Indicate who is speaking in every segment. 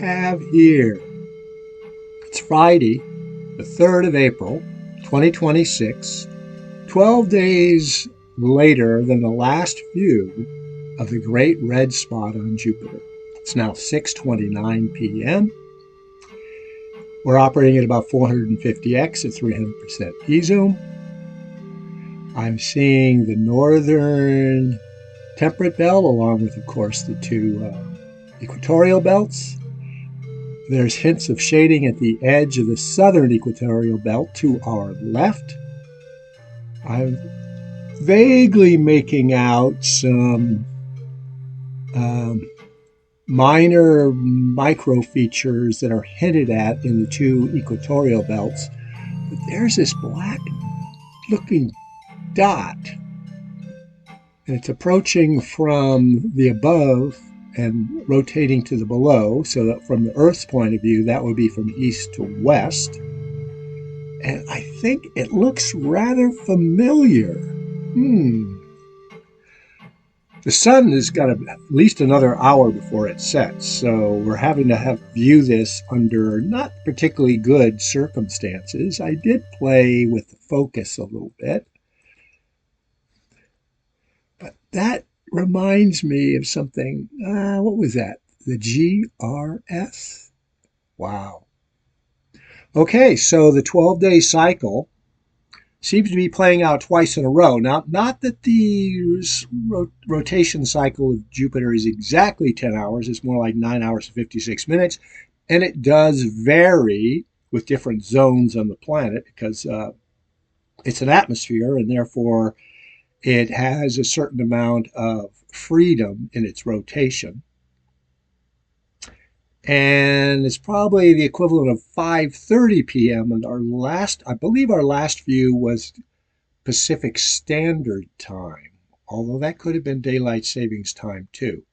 Speaker 1: have here? It's Friday, the 3rd of April, 2026, 12 days later than the last view of the Great Red Spot on Jupiter. It's now 6:29 p.m. We're operating at about 450x at 300% e-zoom. I'm seeing the northern temperate belt along with, of course, the two equatorial belts. There's hints of shading at the edge of the southern equatorial belt to our left. I'm vaguely making out some minor micro features that are hinted at in the two equatorial belts. But there's this black looking dot, and it's approaching from the above and rotating to the below, so that from the Earth's point of view, that would be from east to west. And I think it looks rather familiar. The sun has got at least another hour before it sets, so we're having to view this under not particularly good circumstances. I did play with the focus a little bit, but that reminds me of something. What was that? The GRS? Wow. Okay, so the 12-day cycle seems to be playing out twice in a row. Now, not that the rotation cycle of Jupiter is exactly 10 hours. It's more like 9 hours and 56 minutes. And it does vary with different zones on the planet because it's an atmosphere, and therefore it has a certain amount of freedom in its rotation. And it's probably the equivalent of 5:30 p.m. And I believe our last view was Pacific Standard Time, although that could have been daylight savings time too.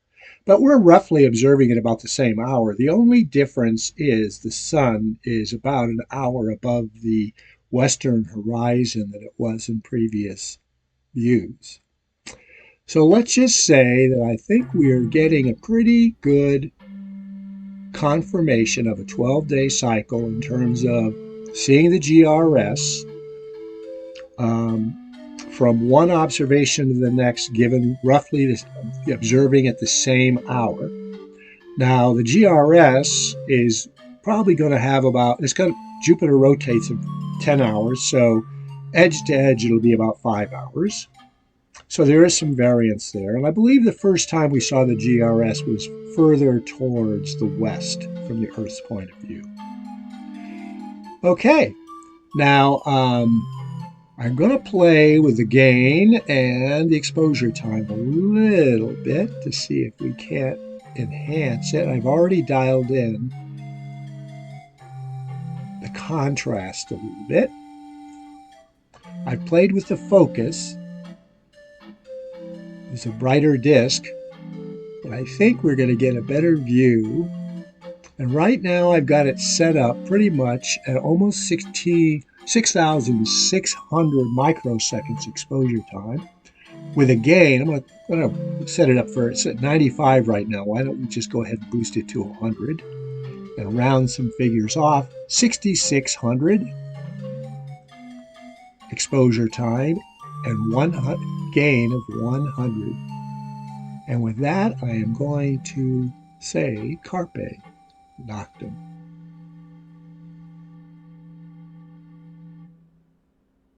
Speaker 1: But we're roughly observing at about the same hour. The only difference is the sun is about an hour above the western horizon than it was in previous views. So let's just say that I think we are getting a pretty good confirmation of a 12-day cycle in terms of seeing the GRS from one observation to the next, given roughly observing at the same hour. Now, the GRS is probably going to have Jupiter rotates in 10 hours, so edge to edge it'll be about 5 hours. So there is some variance there. And I believe the first time we saw the GRS was further towards the west from the Earth's point of view. Okay, now I'm going to play with the gain and the exposure time a little bit to see if we can't enhance it. I've already dialed in the contrast a little bit. I've played with the focus. It's a brighter disk, but I think we're going to get a better view. And right now I've got it set up pretty much at almost 6,600 microseconds exposure time with a gain. I'm going to set it up it's at 95 right now. Why don't we just go ahead and boost it to 100 and round some figures off. 6,600 exposure time and gain of 100. And with that, I am going to say carpe noctem.